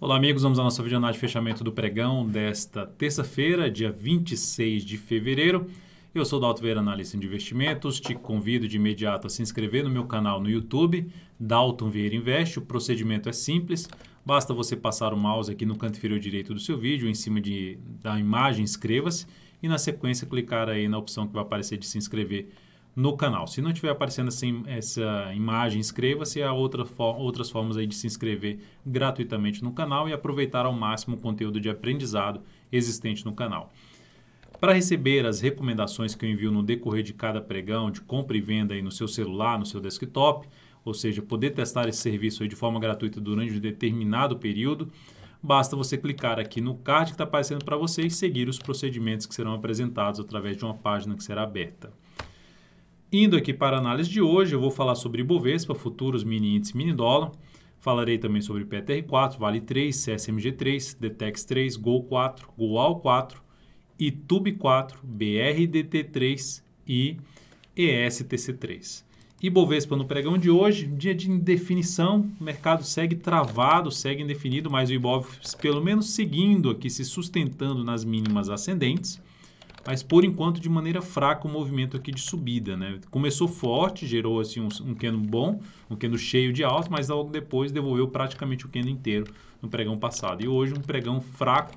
Olá amigos, vamos à nossa videoanálise de fechamento do pregão desta terça-feira, dia 26 de fevereiro. Eu sou o Dalton Vieira, analista de investimentos. Te convido de imediato a se inscrever no meu canal no YouTube, Dalton Vieira Investe. O procedimento é simples, basta você passar o mouse aqui no canto inferior direito do seu vídeo, em cima da imagem inscreva-se e na sequência clicar aí na opção que vai aparecer de se inscrever no canal. Se não estiver aparecendo essa imagem, inscreva-se. Há outras formas aí de se inscrever gratuitamente no canal e aproveitar ao máximo o conteúdo de aprendizado existente no canal. Para receber as recomendações que eu envio no decorrer de cada pregão, de compra e venda aí no seu celular, no seu desktop, ou seja, poder testar esse serviço aí de forma gratuita durante um determinado período, basta você clicar aqui no card que está aparecendo para você e seguir os procedimentos que serão apresentados através de uma página que será aberta. Indo aqui para a análise de hoje, eu vou falar sobre Ibovespa, futuros, mini índice, mini dólar. Falarei também sobre PTR4, Vale 3, CSMG3, Detex 3, Gol 4, Goal 4, Itube 4, BRDT3 e ESTC3. Ibovespa no pregão de hoje, dia de indefinição, o mercado segue travado, segue indefinido, mas o Ibovespa pelo menos seguindo aqui, se sustentando nas mínimas ascendentes. Mas, por enquanto, de maneira fraca o movimento aqui de subida, né? Começou forte, gerou assim, um candle bom, um candle cheio de alta, mas logo depois devolveu praticamente o candle inteiro no pregão passado. E hoje um pregão fraco,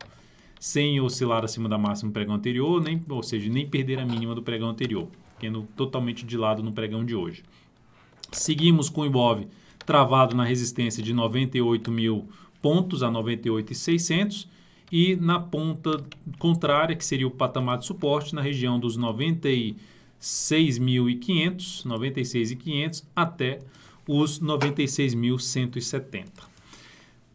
sem oscilar acima da máxima do pregão anterior, ou seja, nem perder a mínima do pregão anterior. Candle totalmente de lado no pregão de hoje. Seguimos com o Ibov travado na resistência de 98 mil pontos a 98.600. E na ponta contrária, que seria o patamar de suporte, na região dos 96.500, 96.500 até os 96.170.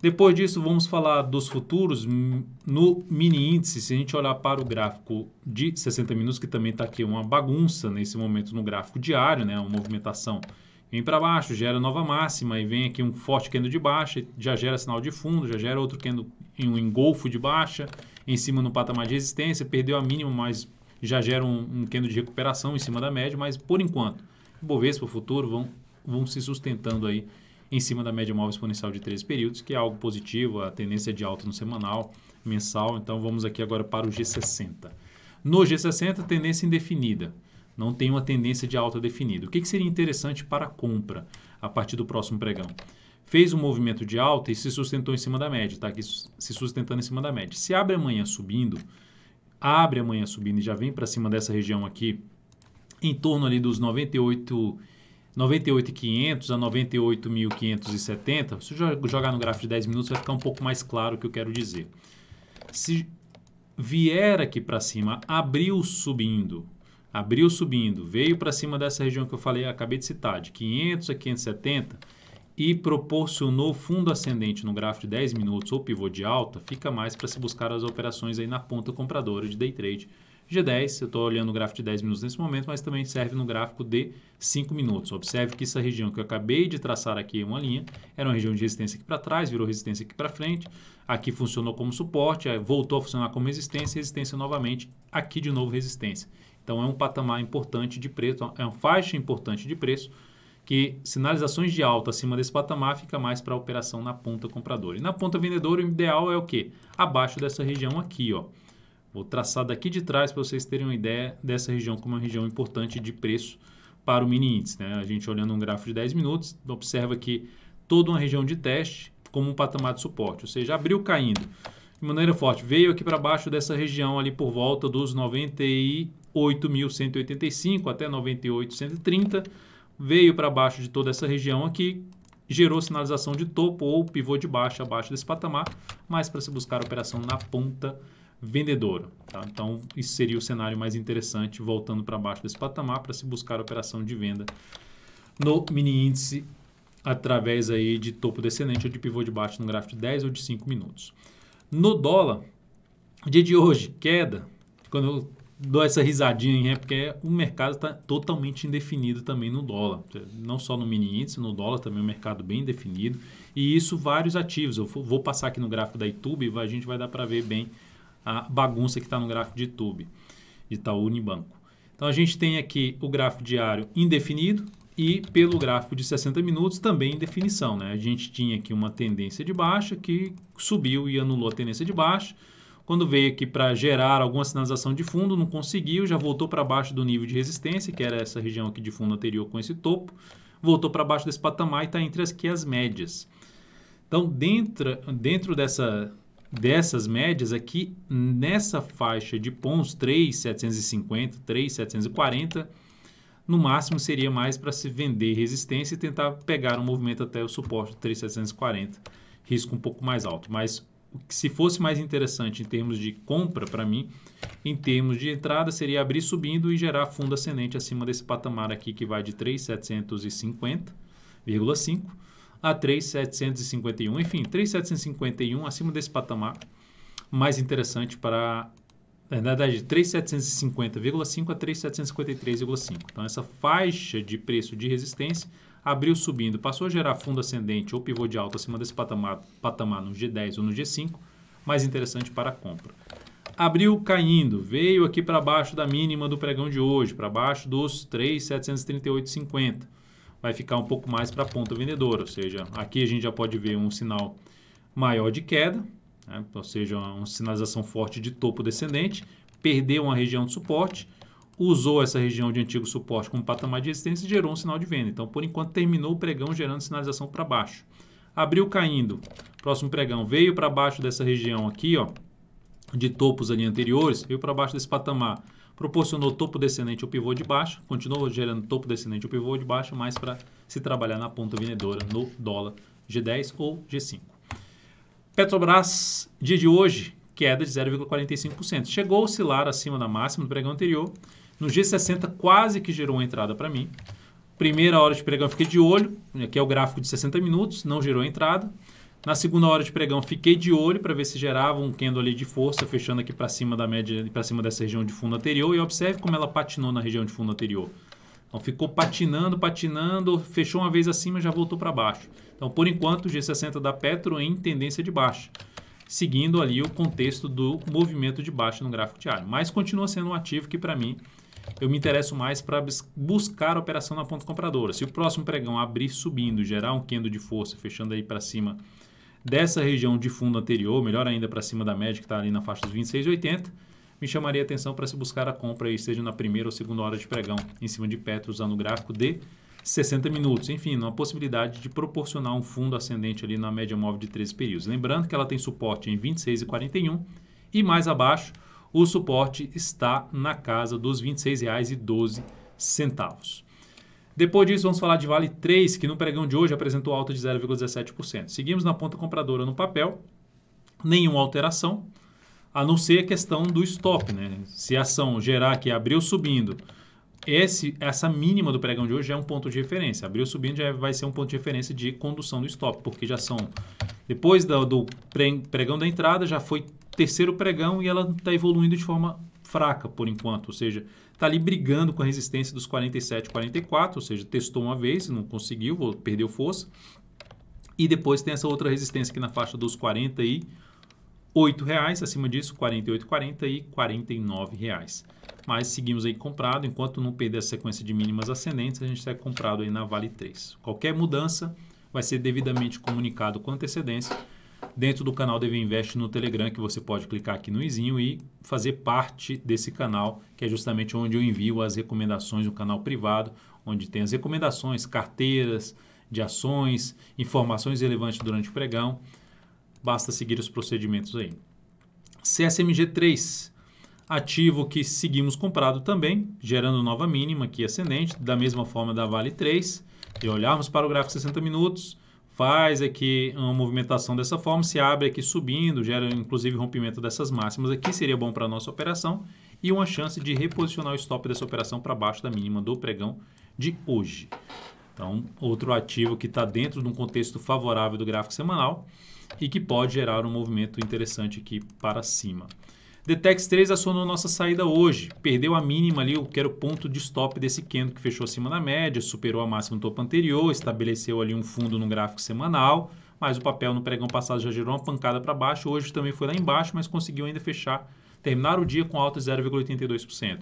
Depois disso, vamos falar dos futuros no mini índice. Se a gente olhar para o gráfico de 60 minutos, que também está aqui uma bagunça nesse momento no gráfico diário, né? Uma movimentação vem para baixo, gera nova máxima e vem aqui um forte candle de baixa, já gera sinal de fundo, já gera outro candle em um engolfo de baixa, em cima no patamar de resistência, perdeu a mínima, mas já gera um candle de recuperação em cima da média, mas por enquanto, o Bovespa, o futuro, vão se sustentando aí em cima da média móvel exponencial de 13 períodos, que é algo positivo, a tendência de alta no semanal, mensal. Então vamos aqui agora para o G60. No G60, tendência indefinida. Não tem uma tendência de alta definida. O que seria interessante para a compra a partir do próximo pregão? Fez um movimento de alta e se sustentou em cima da média, está aqui se sustentando em cima da média. Se abre amanhã subindo e já vem para cima dessa região aqui, em torno ali dos 98.500 a 98.570, se eu jogar no gráfico de 10 minutos vai ficar um pouco mais claro o que eu quero dizer. Se vier aqui para cima, abriu subindo, veio para cima dessa região que eu falei, acabei de citar, de 500 a 570 e proporcionou fundo ascendente no gráfico de 10 minutos ou pivô de alta, fica mais para se buscar as operações aí na ponta compradora de day trade. G10, eu estou olhando o gráfico de 10 minutos nesse momento, mas também serve no gráfico de 5 minutos. Observe que essa região que eu acabei de traçar aqui uma linha, era uma região de resistência aqui para trás, virou resistência aqui para frente, aqui funcionou como suporte, voltou a funcionar como resistência novamente, aqui de novo resistência. Então é um patamar importante de preço, é uma faixa importante de preço, que sinalizações de alta acima desse patamar fica mais para a operação na ponta compradora. E na ponta vendedora, o ideal é o quê? Abaixo dessa região aqui, ó. Vou traçar daqui de trás para vocês terem uma ideia dessa região como uma região importante de preço para o mini índice, né? A gente olhando um gráfico de 10 minutos, observa que toda uma região de teste como um patamar de suporte, ou seja, abriu caindo de maneira forte, veio aqui para baixo dessa região ali por volta dos 98.185 até 98.130, veio para baixo de toda essa região aqui, gerou sinalização de topo ou pivô de baixa abaixo desse patamar, mas para se buscar a operação na ponta vendedora. Tá? Então, isso seria o cenário mais interessante, voltando para baixo desse patamar para se buscar a operação de venda no mini índice através aí de topo descendente ou de pivô de baixo no gráfico de 10 ou de 5 minutos. No dólar, dia de hoje, queda, quando eu dou essa risadinha, é porque o mercado está totalmente indefinido também no dólar. Não só no mini índice, no dólar também é um mercado bem definido. E isso vários ativos. Eu vou passar aqui no gráfico da Itube e a gente vai dar para ver bem a bagunça que está no gráfico de Itube, de Itaú Unibanco. Então a gente tem aqui o gráfico diário indefinido E pelo gráfico de 60 minutos também em definição, né? A gente tinha aqui uma tendência de baixa que subiu e anulou a tendência de baixa. Quando veio aqui para gerar alguma sinalização de fundo, não conseguiu, já voltou para baixo do nível de resistência, que era essa região aqui de fundo anterior com esse topo. Voltou para baixo desse patamar e está entre as médias. Então, dentro dessas médias aqui, nessa faixa de pontos 3.750, 3.740, no máximo seria mais para se vender resistência e tentar pegar um movimento até o suporte 3.740, risco um pouco mais alto. Mas se fosse mais interessante em termos de compra para mim, em termos de entrada, seria abrir subindo e gerar fundo ascendente acima desse patamar aqui que vai de 3.750,5 a 3.751. Enfim, 3.751 acima desse patamar, mais interessante para... Na verdade, 3.750,5 a 3.753,5. Então, essa faixa de preço de resistência abriu subindo, passou a gerar fundo ascendente ou pivô de alta acima desse patamar no G10 ou no G5, mais interessante para a compra. Abriu caindo, veio aqui para baixo da mínima do pregão de hoje, para baixo dos 3.738,50. Vai ficar um pouco mais para a ponta vendedora, ou seja, aqui a gente já pode ver um sinal maior de queda, né? Ou seja, uma sinalização forte de topo descendente, perdeu uma região de suporte, usou essa região de antigo suporte como patamar de resistência e gerou um sinal de venda. Então, por enquanto, terminou o pregão gerando sinalização para baixo. Abriu caindo, próximo pregão veio para baixo dessa região aqui, ó, de topos ali anteriores, veio para baixo desse patamar, proporcionou topo descendente ou pivô de baixa, continuou gerando topo descendente ou pivô de baixa, mais para se trabalhar na ponta vendedora no dólar G10 ou G5. Petrobras, dia de hoje, queda de 0,45%. Chegou a oscilar acima da máxima do pregão anterior. No G60 quase que gerou uma entrada para mim. Primeira hora de pregão fiquei de olho, aqui é o gráfico de 60 minutos, não gerou entrada. Na segunda hora de pregão fiquei de olho para ver se gerava um candle ali de força, fechando aqui para cima da média, para cima dessa região de fundo anterior. E observe como ela patinou na região de fundo anterior. Então ficou patinando, fechou uma vez acima e já voltou para baixo. Então, por enquanto, o G60 da Petro em tendência de baixa, seguindo ali o contexto do movimento de baixa no gráfico diário. Mas continua sendo um ativo que, para mim, eu me interesso mais para buscar a operação na ponta compradora. Se o próximo pregão abrir subindo, gerar um candle de força, fechando aí para cima dessa região de fundo anterior, melhor ainda para cima da média que está ali na faixa dos 26,80, me chamaria a atenção para se buscar a compra aí, seja na primeira ou segunda hora de pregão, em cima de Petro, usando o gráfico de 60 minutos. Enfim, uma possibilidade de proporcionar um fundo ascendente ali na média móvel de 13 períodos. Lembrando que ela tem suporte em 26,41 e mais abaixo o suporte está na casa dos R$ 26,12. Depois disso, vamos falar de Vale 3, que no pregão de hoje apresentou alta de 0,17%. Seguimos na ponta compradora no papel, nenhuma alteração, a não ser a questão do stop, né? Se a ação gerar que abriu subindo, essa mínima do pregão de hoje já é um ponto de referência. Abriu subindo já vai ser um ponto de referência de condução do stop, porque já são, depois do pregão da entrada, já foi terceiro pregão e ela está evoluindo de forma fraca por enquanto, ou seja, está ali brigando com a resistência dos 47,44, ou seja, testou uma vez, não conseguiu, perdeu força, e depois tem essa outra resistência aqui na faixa dos R$ 48,00, acima disso, R$ 48,40 e R$ 49,00. Mas seguimos aí comprado, enquanto não perder a sequência de mínimas ascendentes, a gente segue comprado aí na Vale 3. Qualquer mudança vai ser devidamente comunicado com antecedência dentro do canal DV Invest no Telegram, que você pode clicar aqui no izinho e fazer parte desse canal, que é justamente onde eu envio as recomendações, um canal privado, onde tem as recomendações, carteiras de ações, informações relevantes durante o pregão. Basta seguir os procedimentos aí. CSMG3, ativo que seguimos comprado também, gerando nova mínima aqui ascendente, da mesma forma da Vale 3. E olharmos para o gráfico 60 minutos, faz aqui uma movimentação dessa forma, se abre aqui subindo, gera inclusive rompimento dessas máximas aqui, seria bom para a nossa operação e uma chance de reposicionar o stop dessa operação para baixo da mínima do pregão de hoje. Então, outro ativo que está dentro de um contexto favorável do gráfico semanal e que pode gerar um movimento interessante aqui para cima. Detex 3 acionou nossa saída hoje, perdeu a mínima ali, que era o ponto de stop desse candle que fechou acima da média, superou a máxima no topo anterior, estabeleceu ali um fundo no gráfico semanal, mas o papel no pregão passado já gerou uma pancada para baixo, hoje também foi lá embaixo, mas conseguiu ainda terminar o dia com alta de 0,82%.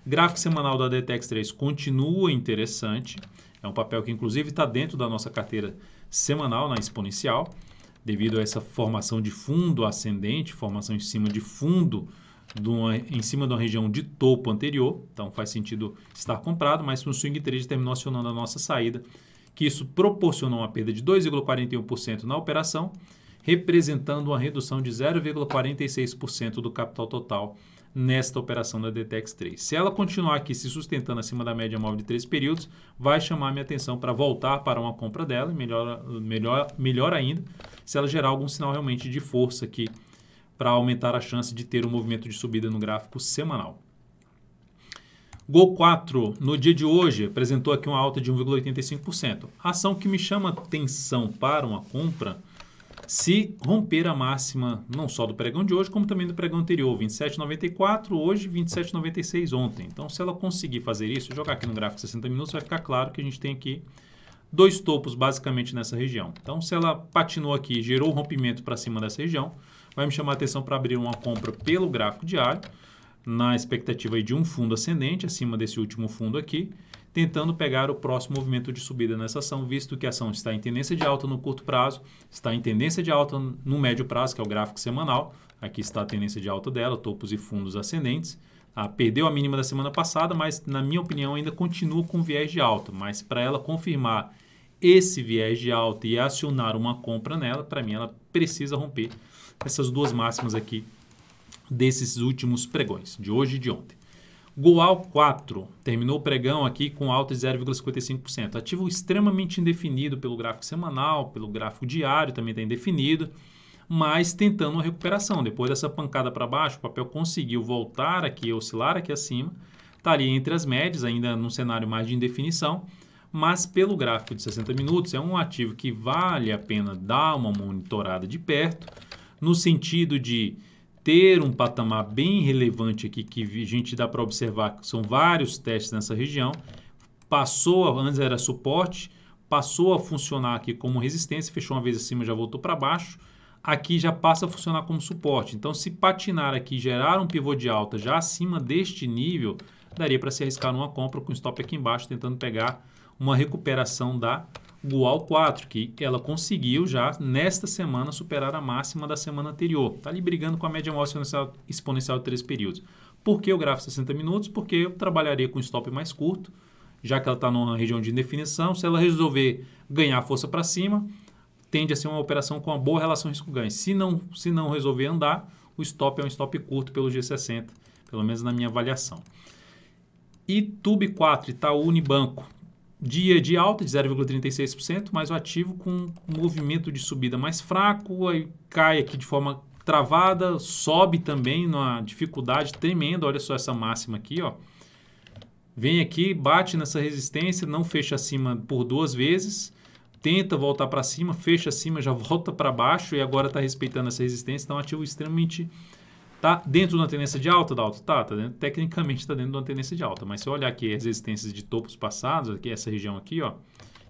Gráfico semanal da DTEX3 continua interessante. É um papel que, inclusive, está dentro da nossa carteira semanal na exponencial, devido a essa formação de fundo ascendente, formação em cima de fundo, em cima de uma região de topo anterior. Então, faz sentido estar comprado, mas no swing trade terminou acionando a nossa saída, que isso proporcionou uma perda de 2,41% na operação, representando uma redução de 0,46% do capital total nesta operação da DTEX3. Se ela continuar aqui se sustentando acima da média móvel de 3 períodos, vai chamar minha atenção para voltar para uma compra dela, melhor ainda, se ela gerar algum sinal realmente de força aqui para aumentar a chance de ter um movimento de subida no gráfico semanal. Gol 4, no dia de hoje, apresentou aqui uma alta de 1,85%. A ação que me chama atenção para uma compra, se romper a máxima não só do pregão de hoje, como também do pregão anterior, 27,94 hoje, 27,96 ontem. Então, se ela conseguir fazer isso, jogar aqui no gráfico 60 minutos, vai ficar claro que a gente tem aqui dois topos basicamente nessa região. Então, se ela patinou aqui, gerou um rompimento para cima dessa região, vai me chamar a atenção para abrir uma compra pelo gráfico diário, na expectativa aí de um fundo ascendente, acima desse último fundo aqui, tentando pegar o próximo movimento de subida nessa ação, visto que a ação está em tendência de alta no curto prazo, está em tendência de alta no médio prazo, que é o gráfico semanal. Aqui está a tendência de alta dela, topos e fundos ascendentes. Perdeu a mínima da semana passada, mas na minha opinião ainda continua com viés de alta. Mas para ela confirmar esse viés de alta e acionar uma compra nela, para mim ela precisa romper essas duas máximas aqui desses últimos pregões, de hoje e de ontem. Goal 4 terminou o pregão aqui com alta de 0,55%. Ativo extremamente indefinido pelo gráfico semanal, pelo gráfico diário também está indefinido, mas tentando uma recuperação. Depois dessa pancada para baixo, o papel conseguiu voltar aqui, oscilar aqui acima, está ali entre as médias, ainda num cenário mais de indefinição, mas pelo gráfico de 60 minutos é um ativo que vale a pena dar uma monitorada de perto, no sentido de ter um patamar bem relevante aqui que a gente dá para observar que são vários testes nessa região. Antes era suporte, passou a funcionar aqui como resistência, fechou uma vez acima, já voltou para baixo. Aqui já passa a funcionar como suporte. Então, se patinar aqui e gerar um pivô de alta já acima deste nível, daria para se arriscar numa compra com stop aqui embaixo, tentando pegar uma recuperação da Goal 4, que ela conseguiu já nesta semana superar a máxima da semana anterior. Está ali brigando com a média móvel exponencial de 3 períodos. Por que o gráfico 60 minutos? Porque eu trabalharia com stop mais curto, já que ela está numa região de indefinição. Se ela resolver ganhar força para cima, tende a ser uma operação com uma boa relação risco-ganho. Se não resolver andar, o stop é um stop curto pelo G60, pelo menos na minha avaliação. E TUB 4, Itaú Unibanco. Dia de alta de 0,36%, mas o ativo com um movimento de subida mais fraco, aí cai aqui de forma travada, sobe também numa dificuldade tremenda. Olha só essa máxima aqui, ó. Vem aqui, bate nessa resistência, não fecha acima por 2 vezes, tenta voltar para cima, fecha acima, já volta para baixo e agora está respeitando essa resistência. Então, ativo extremamente... Está dentro de uma tendência de alta da alta? Tá dentro, tecnicamente está dentro de uma tendência de alta. Mas se eu olhar aqui as resistências de topos passados, aqui essa região aqui, ó,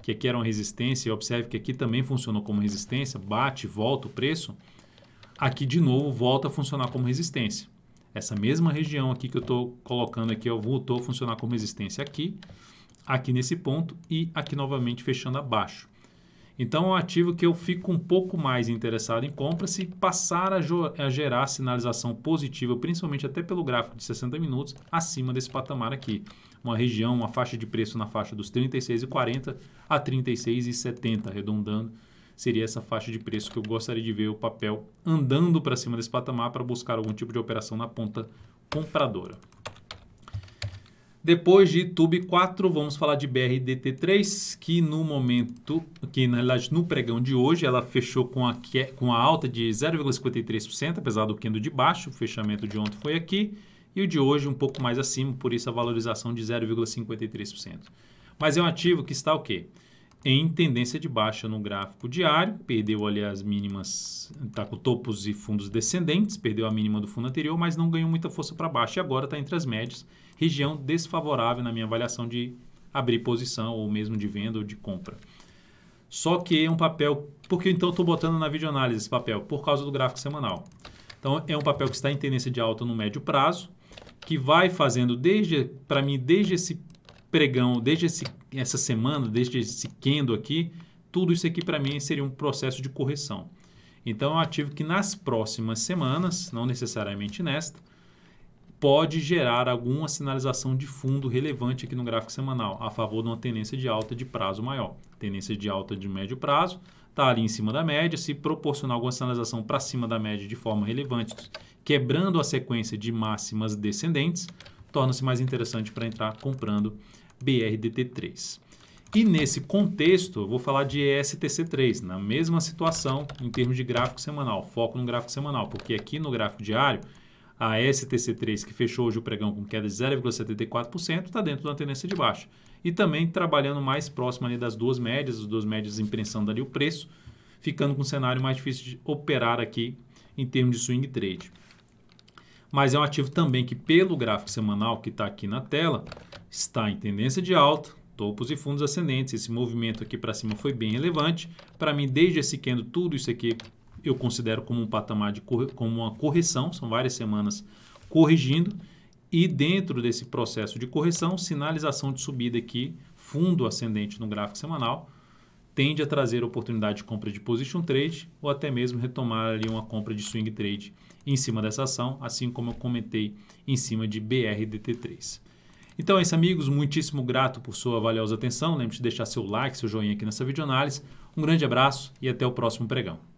que aqui era uma resistência, e observe que aqui também funcionou como resistência, bate, volta o preço, aqui de novo volta a funcionar como resistência. Essa mesma região aqui que eu estou colocando aqui, voltou a funcionar como resistência aqui nesse ponto e aqui novamente fechando abaixo. Então, é um ativo que eu fico um pouco mais interessado em compra se passar a gerar sinalização positiva, principalmente até pelo gráfico de 60 minutos, acima desse patamar aqui. Uma região, uma faixa de preço na faixa dos R$ 36,40 a R$ 36,70, arredondando, seria essa faixa de preço que eu gostaria de ver o papel andando para cima desse patamar para buscar algum tipo de operação na ponta compradora. Depois de TUB 4, vamos falar de BRDT3, que no momento, que na realidade no pregão de hoje, ela fechou com a alta de 0,53%, apesar do candle de baixo, o fechamento de ontem foi aqui, e o de hoje um pouco mais acima, por isso a valorização de 0,53%. Mas é um ativo que está o quê? Em tendência de baixa no gráfico diário, perdeu ali as mínimas, está com topos e fundos descendentes, perdeu a mínima do fundo anterior, mas não ganhou muita força para baixo e agora está entre as médias, região desfavorável na minha avaliação de abrir posição ou mesmo de venda ou de compra. Só que é um papel, porque então estou botando na videoanálise esse papel? Por causa do gráfico semanal. Então é um papel que está em tendência de alta no médio prazo, que vai fazendo para mim, desde esse pregão, essa semana, desde esse candle aqui, tudo isso aqui para mim seria um processo de correção. Então, é um ativo que nas próximas semanas, não necessariamente nesta, pode gerar alguma sinalização de fundo relevante aqui no gráfico semanal, a favor de uma tendência de alta de prazo maior. Tendência de alta de médio prazo está ali em cima da média, se proporcionar alguma sinalização para cima da média de forma relevante, quebrando a sequência de máximas descendentes, torna-se mais interessante para entrar comprando BRDT3. E nesse contexto, eu vou falar de ESTC3, na mesma situação em termos de gráfico semanal, foco no gráfico semanal, porque aqui no gráfico diário, a STC3, que fechou hoje o pregão com queda de 0,74%, está dentro da tendência de baixa. E também trabalhando mais próximo ali das duas médias, as duas médias imprensando ali o preço, ficando com um cenário mais difícil de operar aqui em termos de swing trade. Mas é um ativo também que, pelo gráfico semanal que está aqui na tela, está em tendência de alta, topos e fundos ascendentes. Esse movimento aqui para cima foi bem relevante. Para mim, desde esse candle, tudo isso aqui eu considero como um patamar como uma correção, são várias semanas corrigindo, e dentro desse processo de correção, sinalização de subida aqui, fundo ascendente no gráfico semanal, tende a trazer oportunidade de compra de position trade ou até mesmo retomar ali uma compra de swing trade em cima dessa ação, assim como eu comentei em cima de BRDT3. Então é isso, amigos, muitíssimo grato por sua valiosa atenção, lembre-se de deixar seu like, seu joinha aqui nessa videoanálise, um grande abraço e até o próximo pregão.